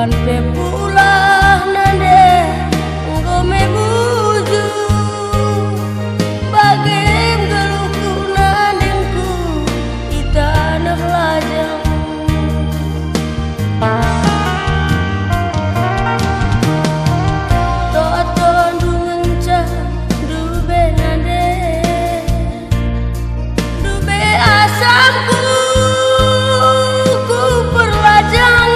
Panpe pulah nande ngome buju bagem geluhku nandengku di tanah lajang. Toton dungencah dube nande dube asamku ku perlajang.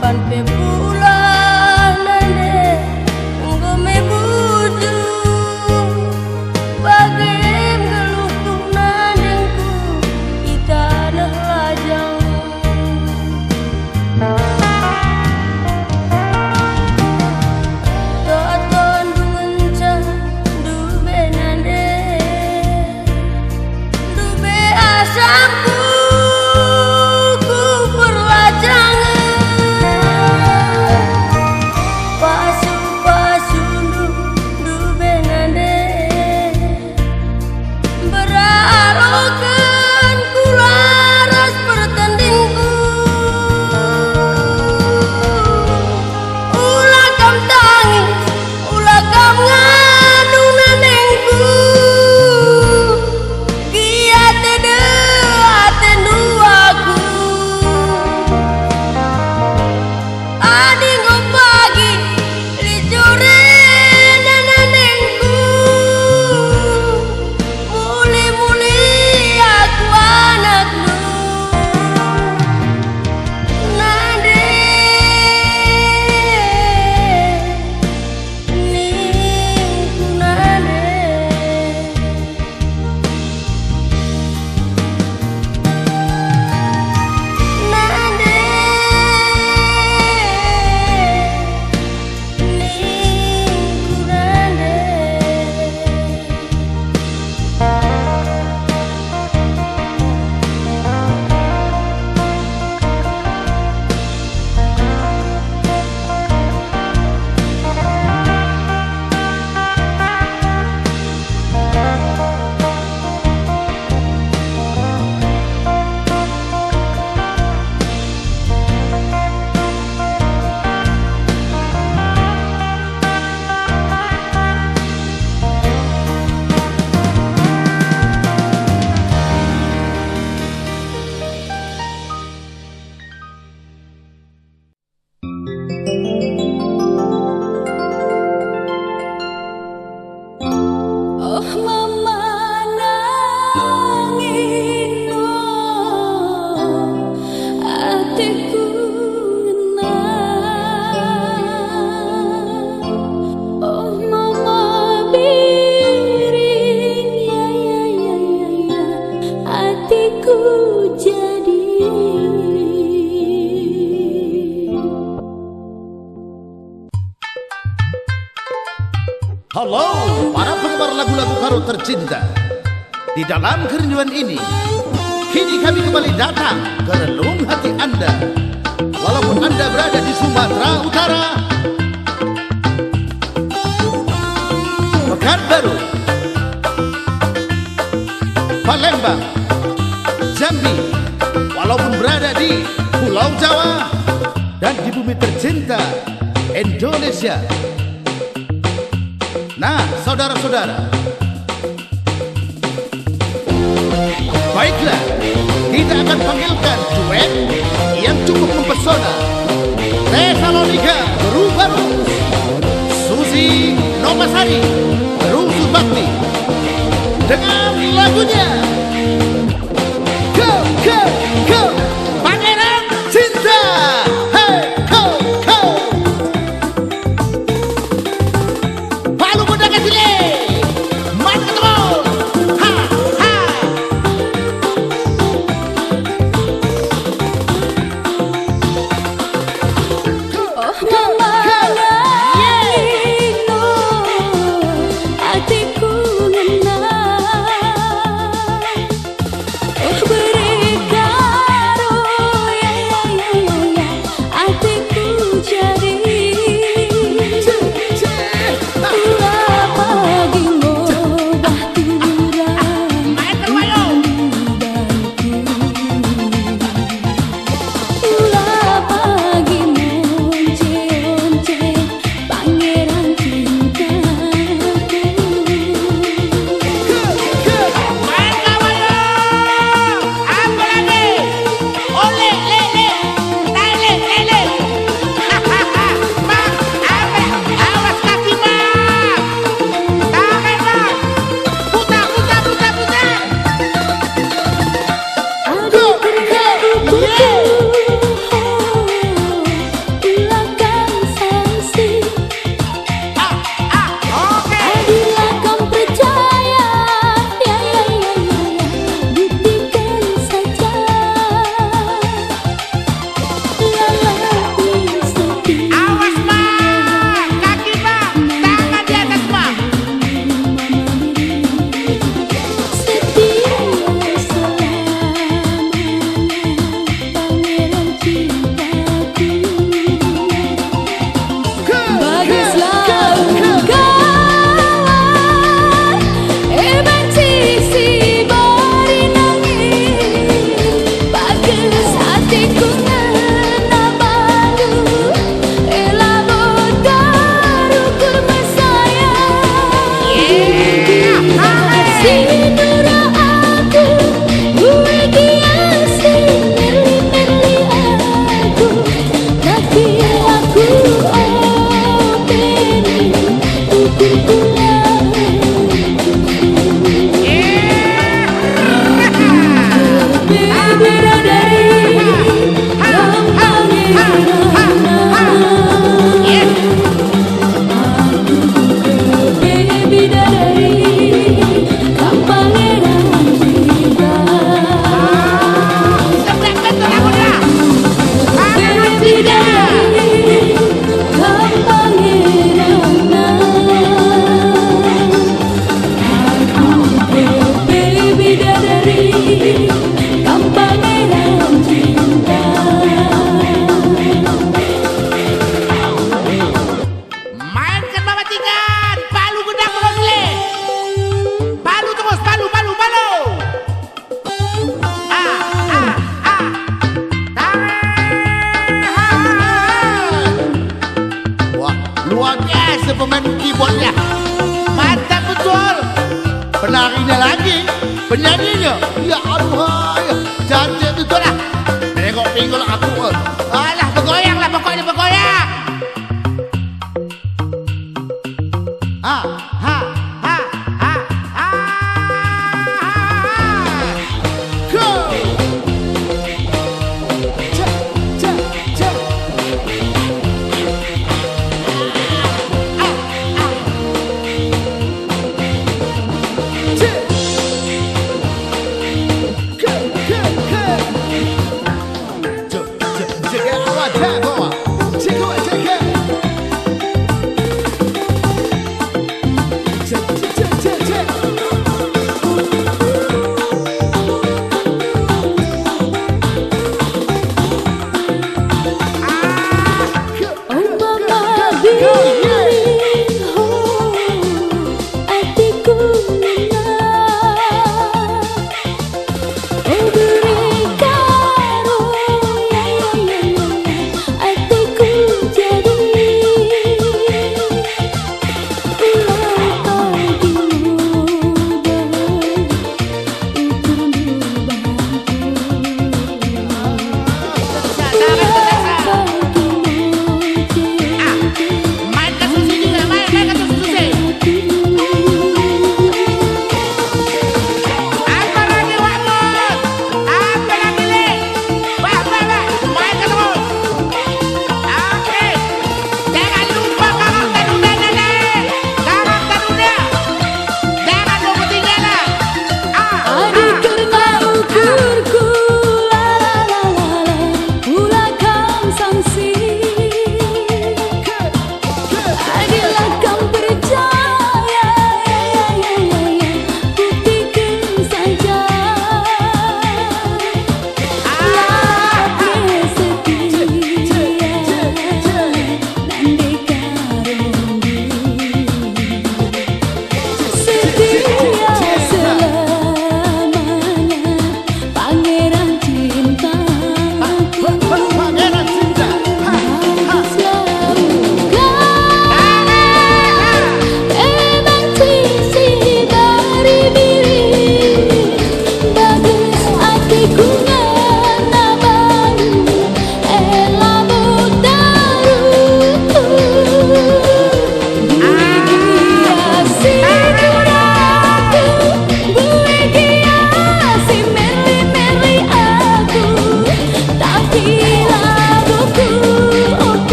Panpe pulah nande ngome buju bagem geluhku nandengku di tanah lajang. Toton dungencah dube nande dube asamku ku perlajang. hatiku jadi. Halo para penggemar lagu-lagu Karo tercinta. Di dalam kerinduan ini, kini kami kembali datang ke relung hati Anda. Walaupun Anda berada di Sumatera Utara, Pekanbaru, Palembang, Jambi, walaupun berada di Pulau Jawa dan di bumi tercinta Indonesia. Nah, saudara-saudara, baiklah, kita akan panggilkan duet yang cukup mempesona. Tesalonika Berubah-Rus, Susi Nomasari Rusu Bakti, dengan lagunya Go, Go, Go, Pangeran Cinta. Hey, go, go. Palu muda kasile, mari ketemu. Ha, ha. Oh kemana ingin hatiku ngenang. Oh berikan ya hatiku jadi. Ulah pagi ngobah turang ulah pagi monce-once pangeran cintaku. Main kawayo, apa lagi? Ole, lele, lele, lele. Hahaha, mak, apa? Awas kaki mak. Tangan mak. Putar, putar, putar, putar. Aduh keringatku ulakan sanksi. Oke. Adilah kau percaya, ya buktikan saja. Lalai setia Awas mak, kaki mak, tangan di atas mak. setia selamanya pangeran cintaku. Bagai selalu kawan, benci si bari nangis. Bagai hatiku ngena balu, elabot daruku mesayang. Sinura aku, gue kiasi meli-meli aku. Tapi aku openi ukur pulang. Bidadari, kau pangeran. Bidadari, kau pangeran cinta. Sebelah betul aku dah. Bidadari, kau pangeran. Bidadari, kau pangeran cinta. Mainkan bawa tingkat, palu gedang boleh. Palu terus, palu, palu, palu. Wah, luar biasa pemain keyboardnya. Mantap betul. Penarinya lagi, penyanyinya. Ya aduh, cantik betul lah. Tengok pinggul aku. Alah, bergoyang lah, pokoknya bergoyang. Ha, ha, Ha, ha, ha. go. Cha, cha, cha. Cha.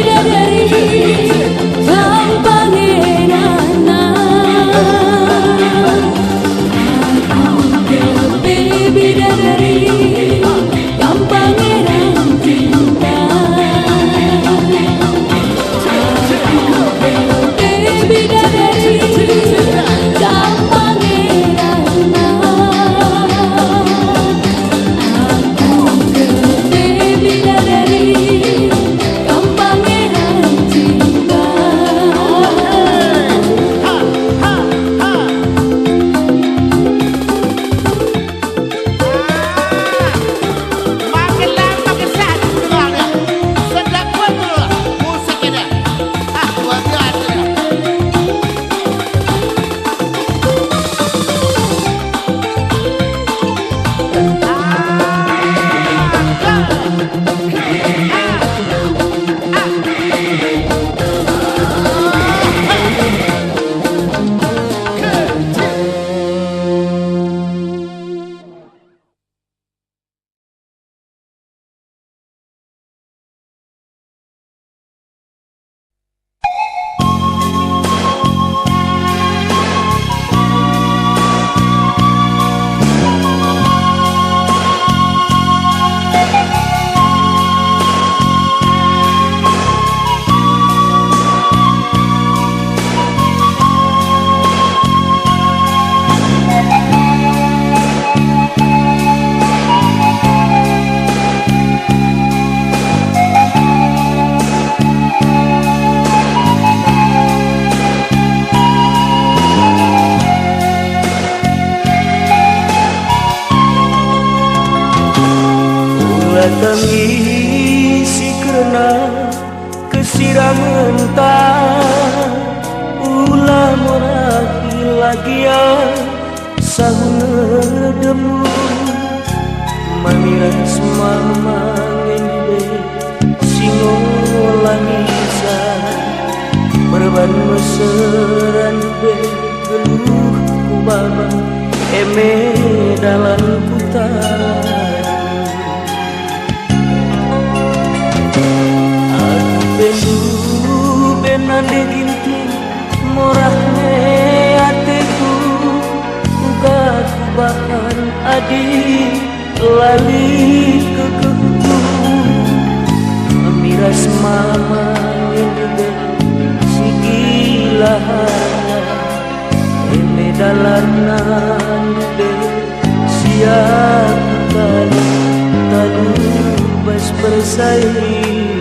bidadari gampang enak. Bidadari gampang enak cinta. Bidadari gampang enak. Bidadari gampang enak cinta. Makin lama makin sakit tulangnya. Sedang kuat dulu musiknya. Luar biasa. Tangisi karena kesirangan tak ulah moraki lagi ya sahuna demu mamiras mamangin be singo langisa berban meseran be geluh kubaba eme dalam putar. Bendu benande ginti morahne ateku uga kubahan adi lali kekeku amiras mama ngende sigilahana eme dalanan be siap kali tadu bas bersaing.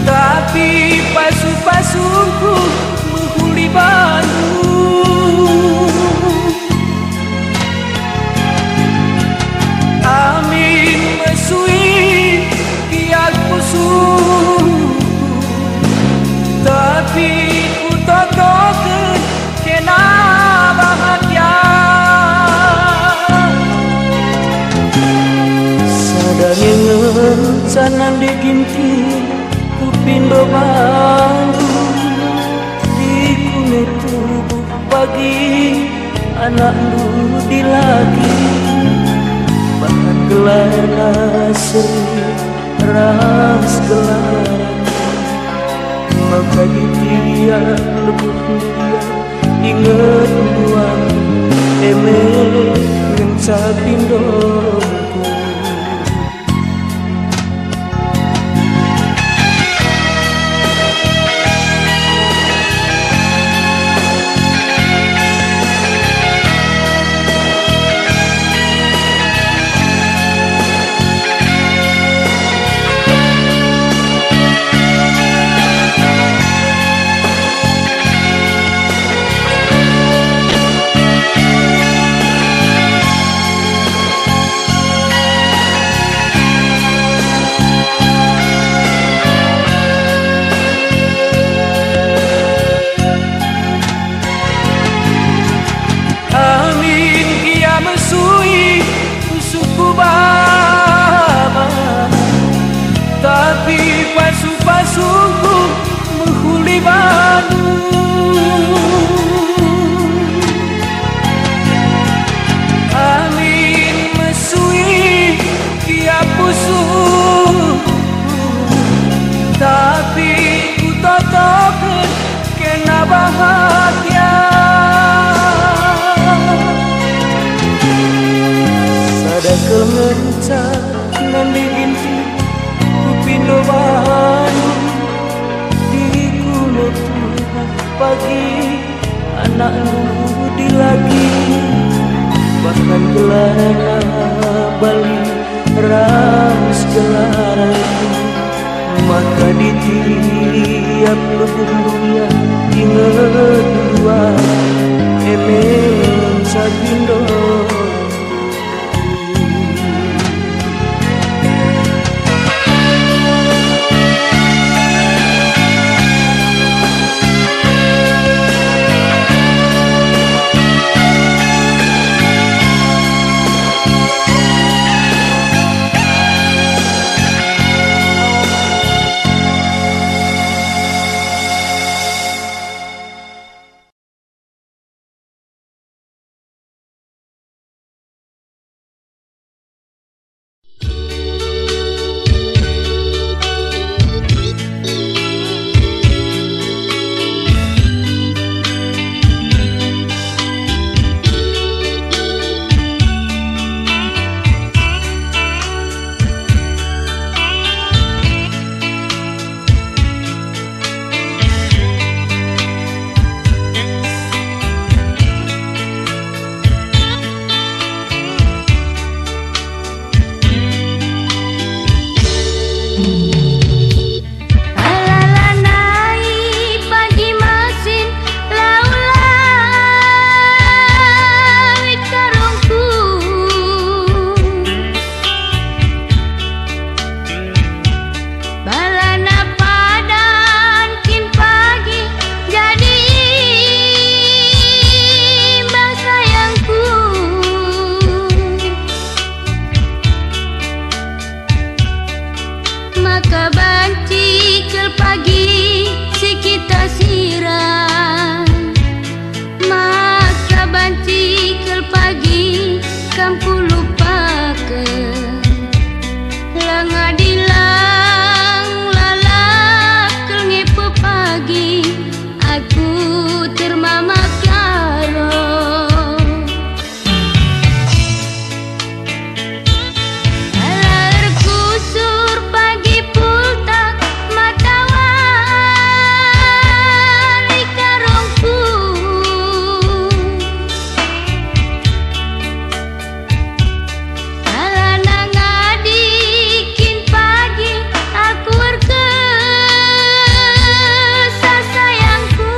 Tapi pasu-pasuku menghuli Bandung. Amin mesui kiat pusuh. Tapi ku totokeun kena bahagia. Sadangeun sanan diginti pindo baru di kulit tubuh pagi anak lu di lagi bahkan gelana seri ras gelaran maka dia lebih dia inget buang emeh ngenca pindoku. Pasu-pasuku menghuli Bandung. anak di lagi bahkan gelana Bali ras gelaran maka di tiap lebuhnya inget dua emen sabindo. Maka banci kel pagi si kita siram, maka banci kel pagi kampu lupakan langa dilang lalak kel ngepe pagi aku termama karo alar kusur pagi pulta matawan di karungku alana ngadikin pagi aku warga sayangku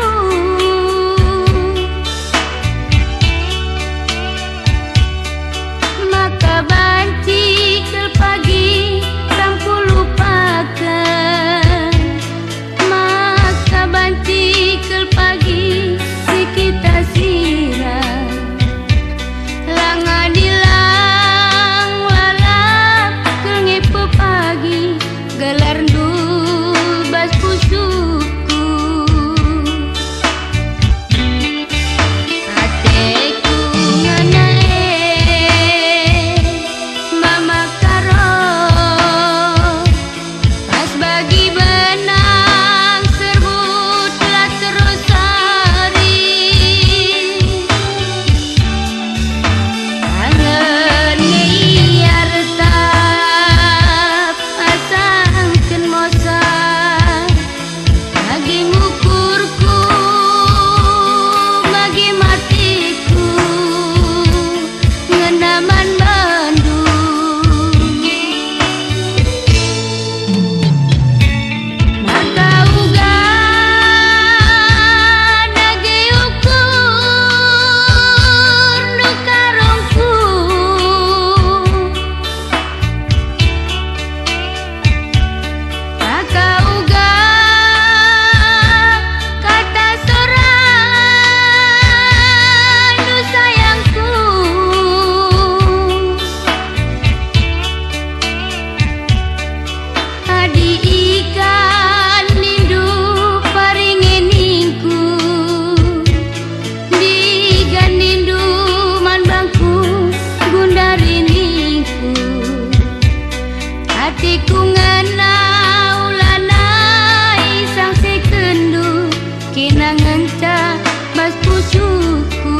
maka banci kel pagi kampu lupakan maka banci kel pagi si kita siram langa dilang lalap kel ngepe pagi gelar ndul bas pusuku ateku nganae mama karo pas bagi benang serbut telah terus hari kangen ngeiar tap asangkeun mosa lagi ngukurku magi matiku ngenaman Bandung maka uga nage ukur nu karungku maka uga kata soran nu sayangku adi ikan nindu paringeningku digan nindu man bangku gundariningku hatiku ngena ulanai sang sekendu kina ngenca bas pusuku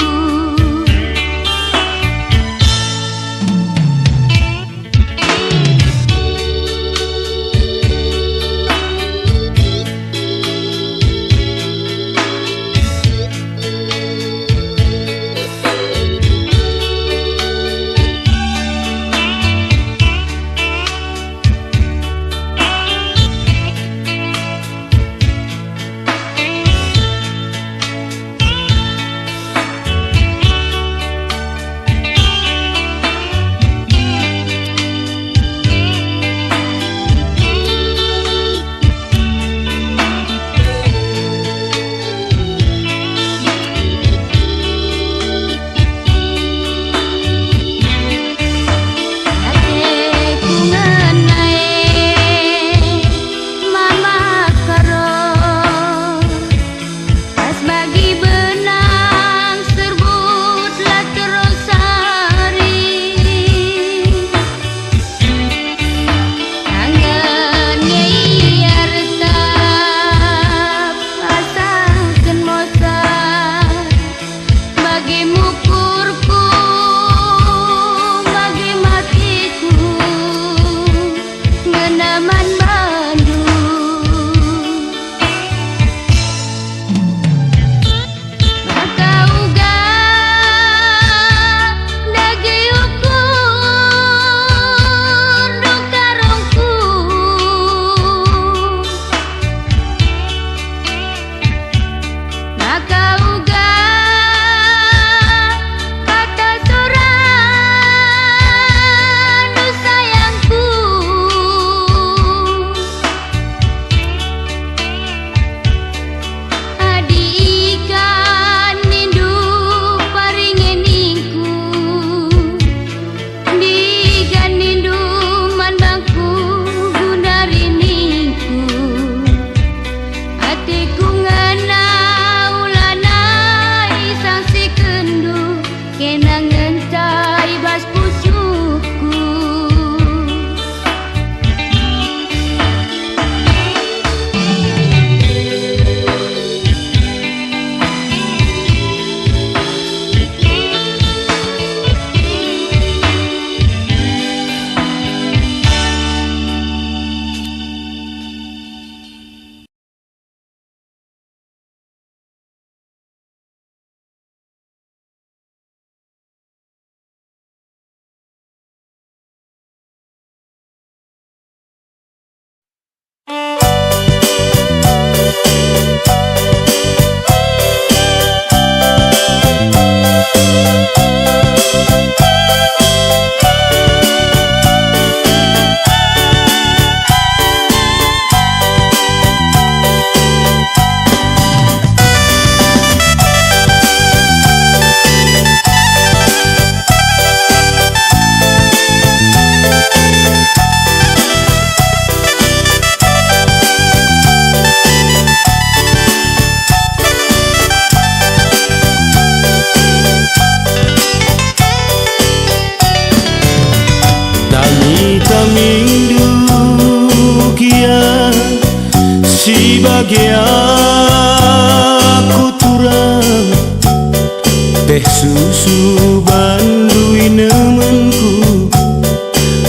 susu bandui nemenku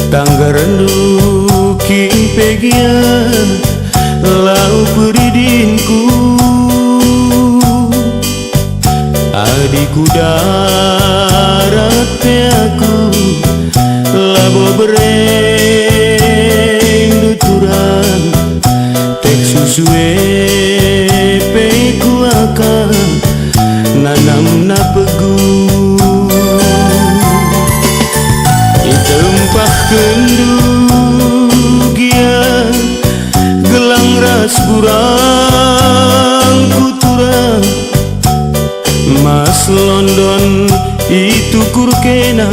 tanggarandu king pegia lau peridinku adiku darat aku labo bereng duturang tek susu peku akan nanam na pegu itempah kendu gia gelang ras burang kuturang Mas London itu kurkena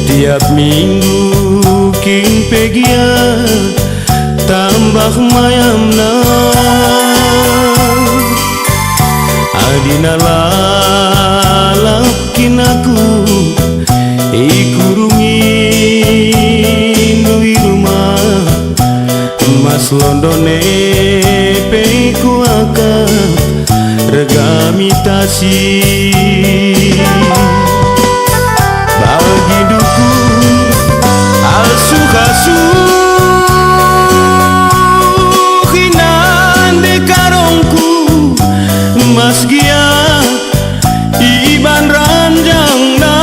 tiap minggu king pegia tambah mayamna adina lalap kinaku ikurungin dui rumah Mas Londone peku akan regamitasi bagi duku asuh hinan dekarongku Mas Gia iban ranjang na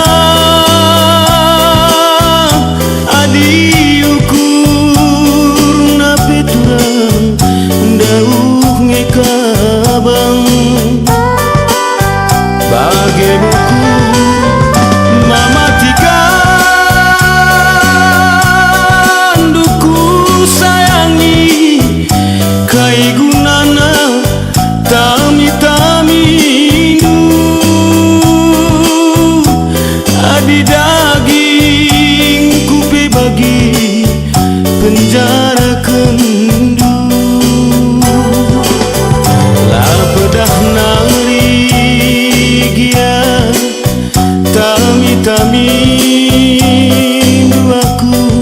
adi ukur na peturang dauh ngekabang bagai buku mamatikan duku sayangi kai gunana tami-tami adi daging kupe bagi penjara kendu lah pedah nari gia tami-tami duaku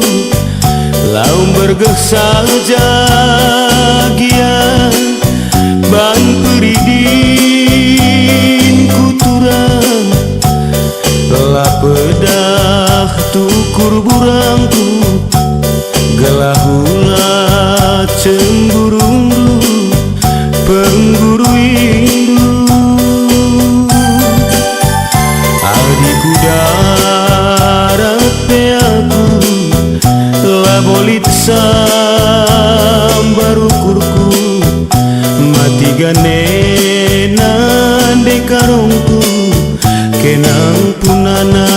lau bergeh saja gia ban peridin kuturang lah pedah tukur burangku gelahula cemburungdu pengguru indu adiku darat peaku lah bolit sambaru kurku mati ganena dekarongku kenang punana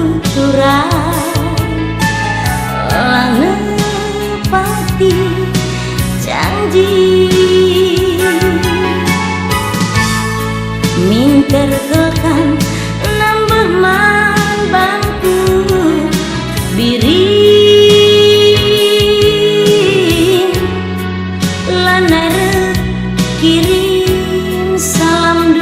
tuturang langepati janji minter kekan nambah man bangku biring lanar kirim salam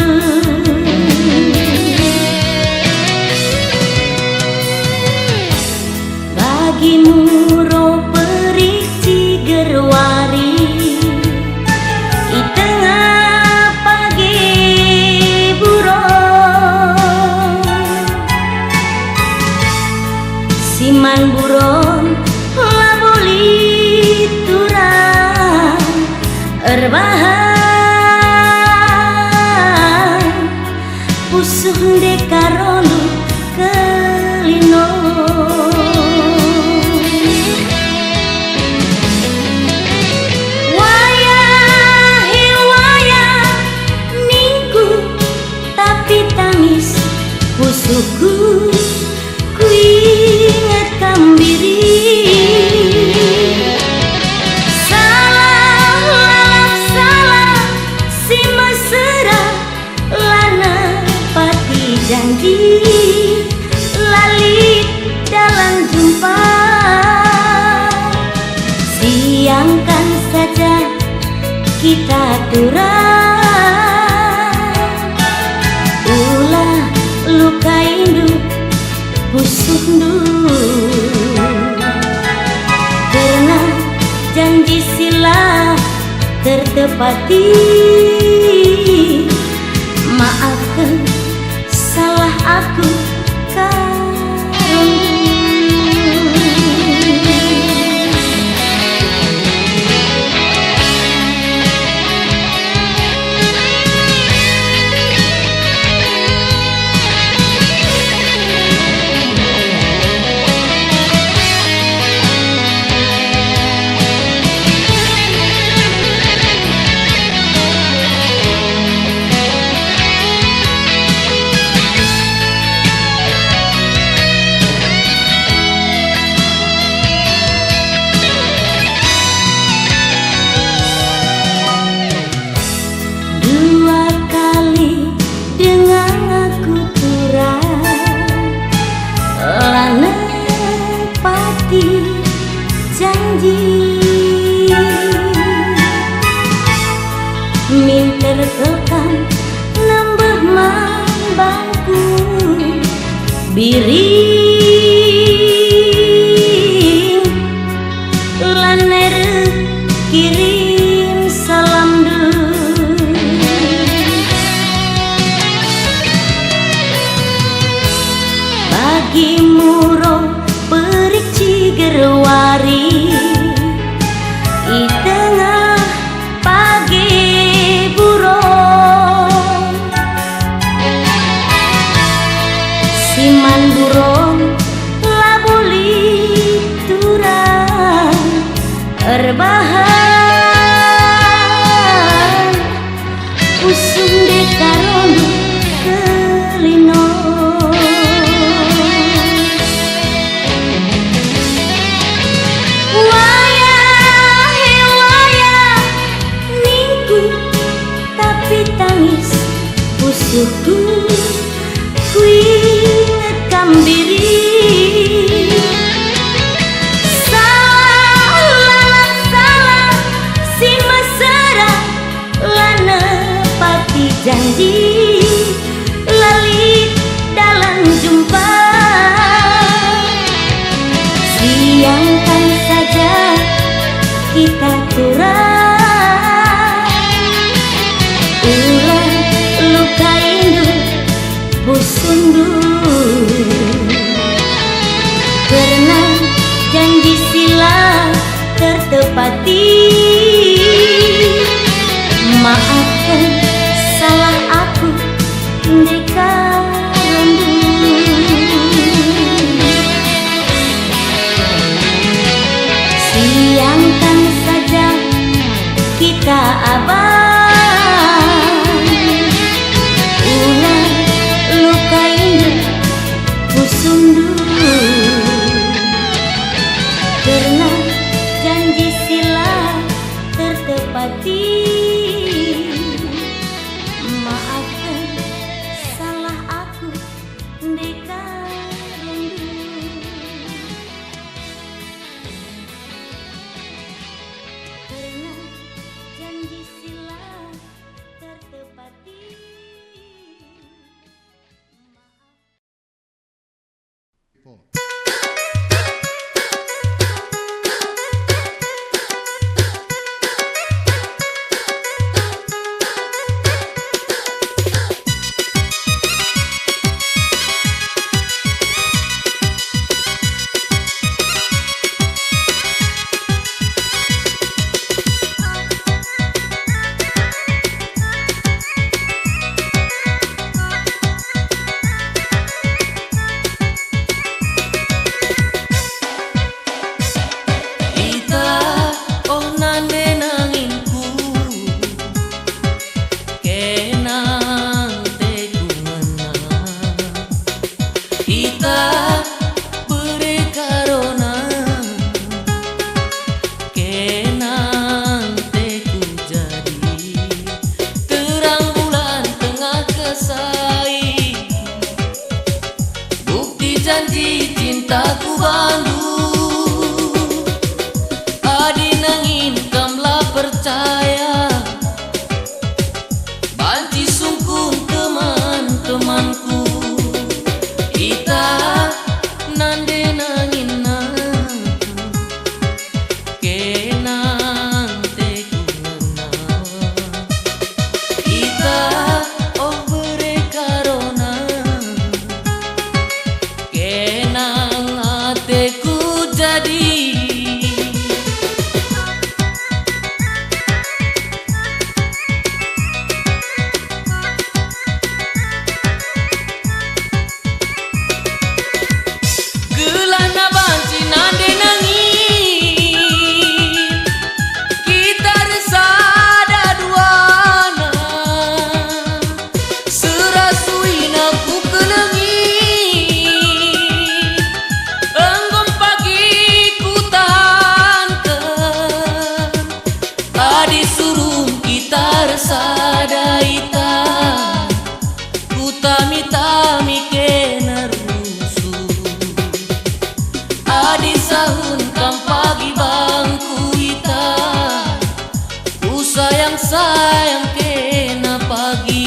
bagimu ro perik cigerwari di tengah pagi buron siman buron laboli turang erbahan pusuh dekarono kelino pusuhku ku ingat kambiri salah si mesra lana pati janji lali dalam jumpa siangkan saja kita luka indu busuk karena janji sila tertepati maafkan salah aku janji minter kekan nambah man bangku biring laner kirim salam bagimu ro perik cigerwari di tengah pagi buron siman buron laboli turang erbahan usung dekarono kelino pusuhku ku ingat kambiri salah si mesra lana pati janji lali dalam jumpa siangkan saja kita kurang busundu karena janji sila tertepati maafkan salah aku dekat tami kena rusuh. Adi sahun kam pagi bangku ita, ku sayang kena pagi.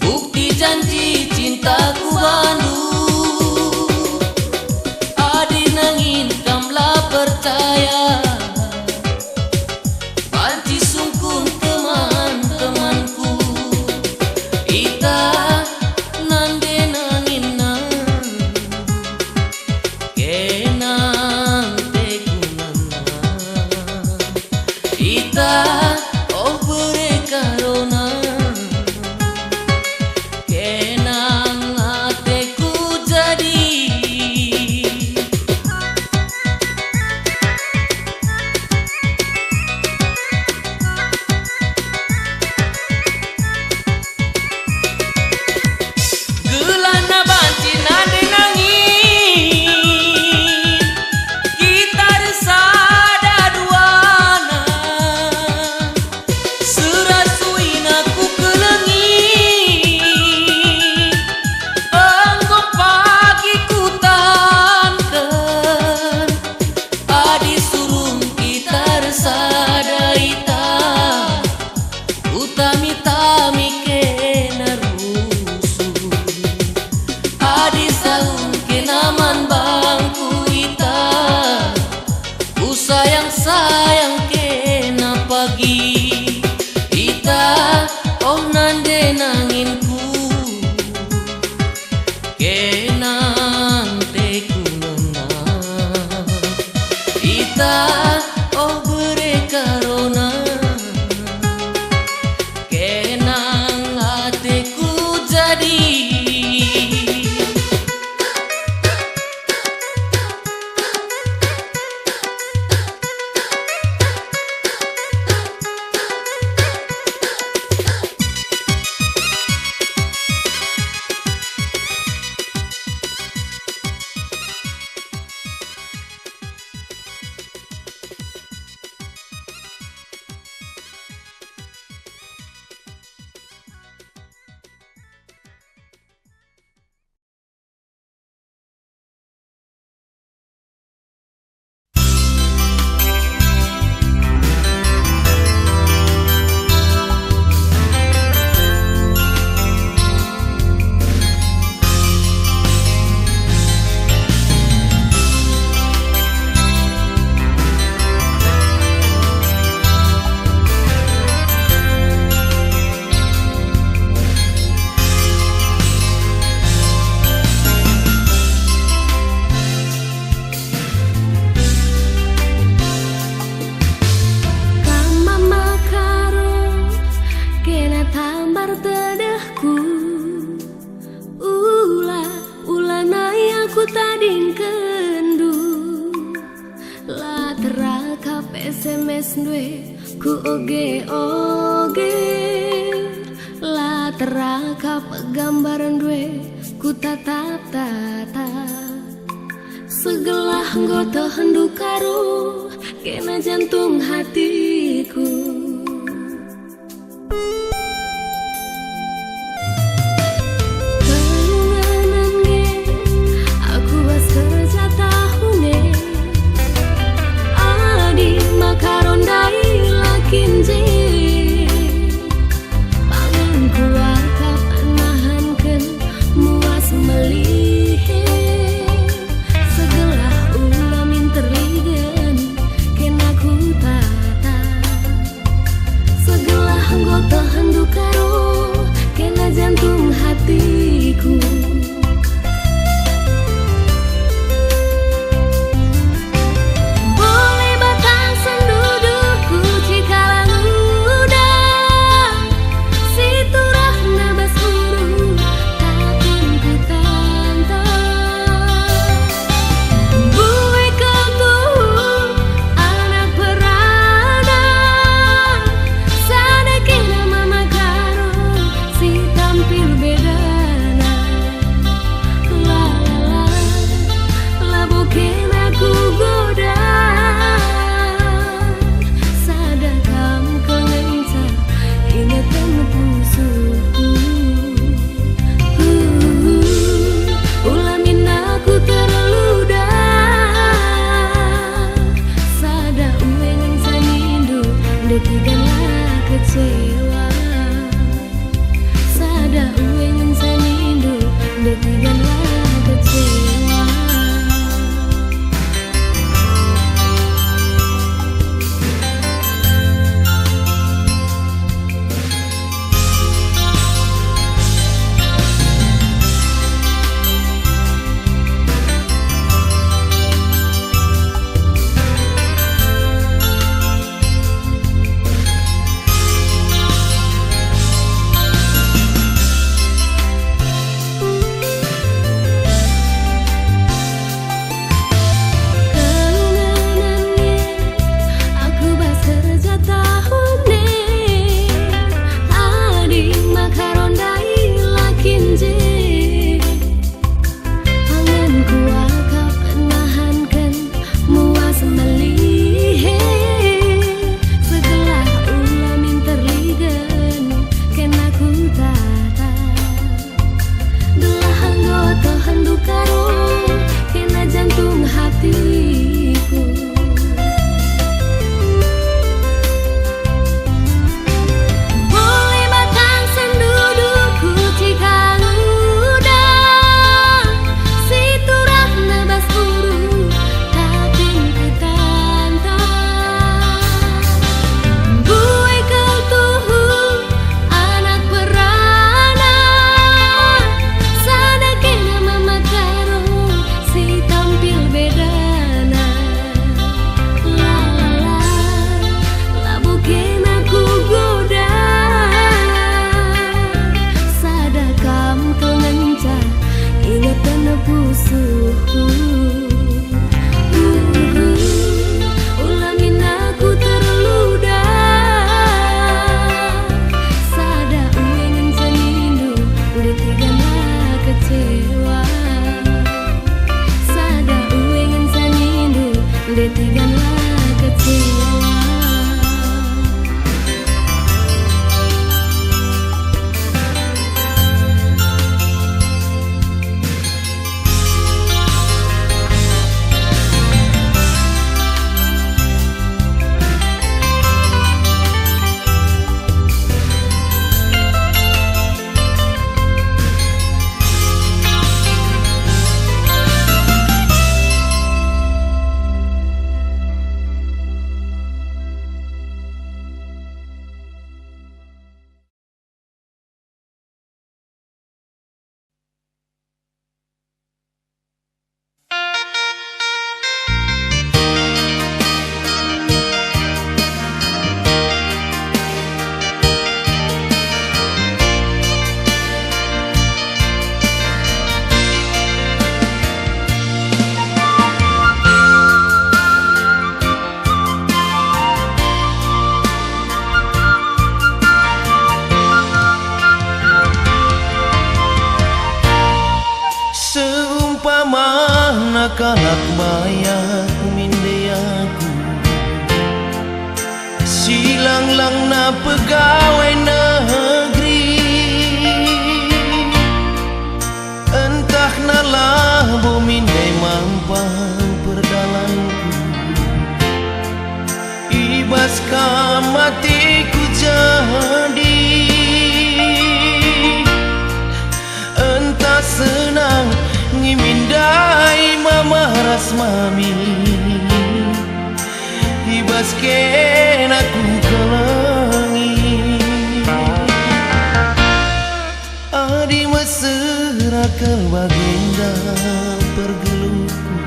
Bukti janji cintaku bandu, adi nangin kamlah percaya, panci sungkun teman-temanku. Ita nande nangin nang, kenang tekunang. Ita oh berekarona, kenang hatiku jadi. Gelana banci nande nangin, kita resada duana, serasuin aku kelengin, anggap pagi ku tanten, adi surung kita resada ita, utami-tami kena rusuh. Adi sahun kenaman bangku ita, ku sayang kena pagi. Ita oh nande nanginku, kenang tekunang. Ita oh berekarona, kenang hatiku jadi. SMS ndwe ku oge la teraka gambaran dwe ku tatap segelah nggoto hendu karo kena jantung hatiku. Pangan kuat kapan nahankeun muas Ulamin aku terludah, sada ingin senindu, detigana kecewa. Sada ingin senindu, detigana kecewa. Kalak bayak mindeaku silang-lang na pegawai negeri, entah nalah bomindai mampang perdalanku, ibas matiku jadi entah senang ngimindai mama ras mami, ibas ken aku kelangi, adi mesra ke baginda pergeluku,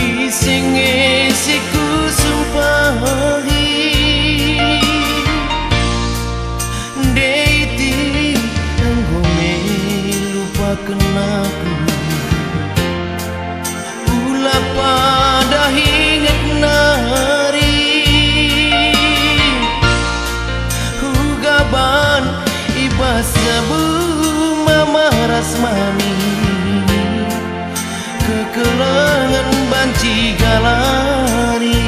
ising-isiku sumpahi deiti anggome kenaku ulah pada ingat nari hugaban ibas sabu mama ras mami kekelangan banci galari.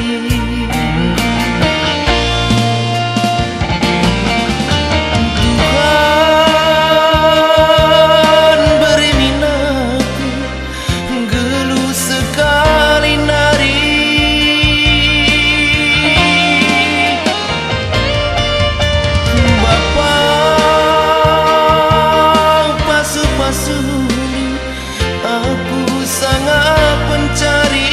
Aku sangat pencari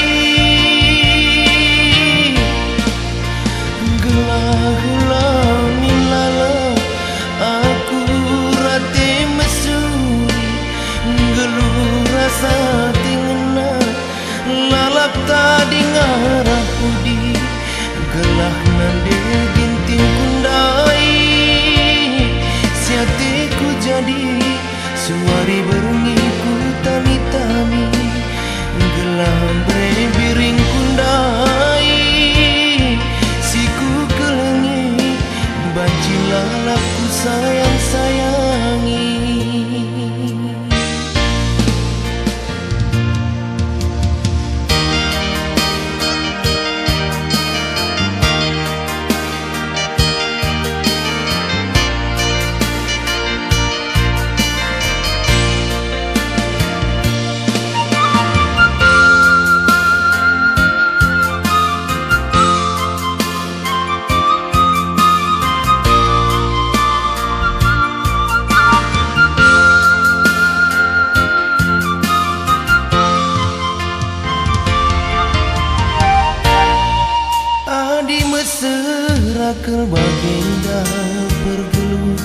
bakal baginda pergeluku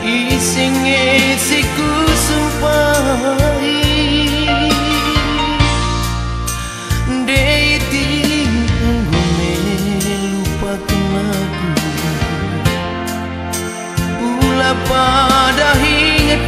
ising-isiku sumpahi Deiti gume lupakan aku Ula pada ingat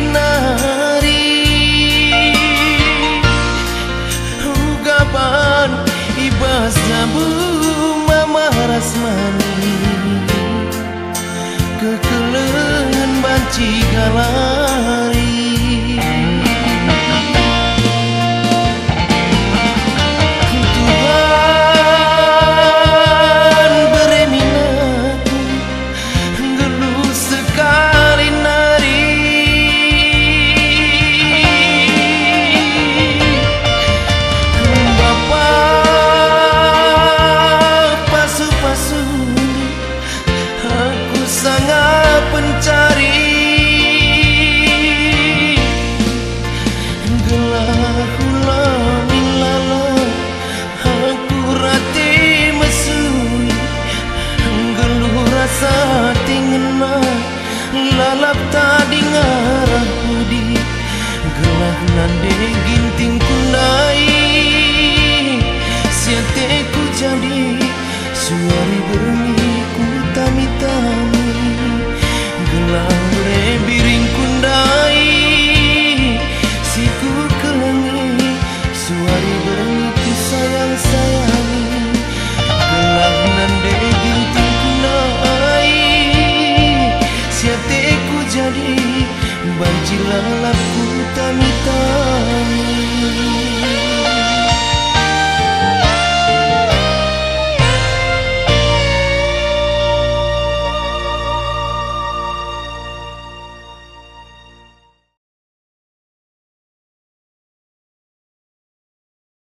lalap tadi ngarah budi gelah nande ginting kunai siateku jadi suari bermiku tami-tami gelah lebiring kundai siku kelengi suari bermiku sayang-sayangi gelah nande ginting kunai siateku jadi banci lalapku tami-tami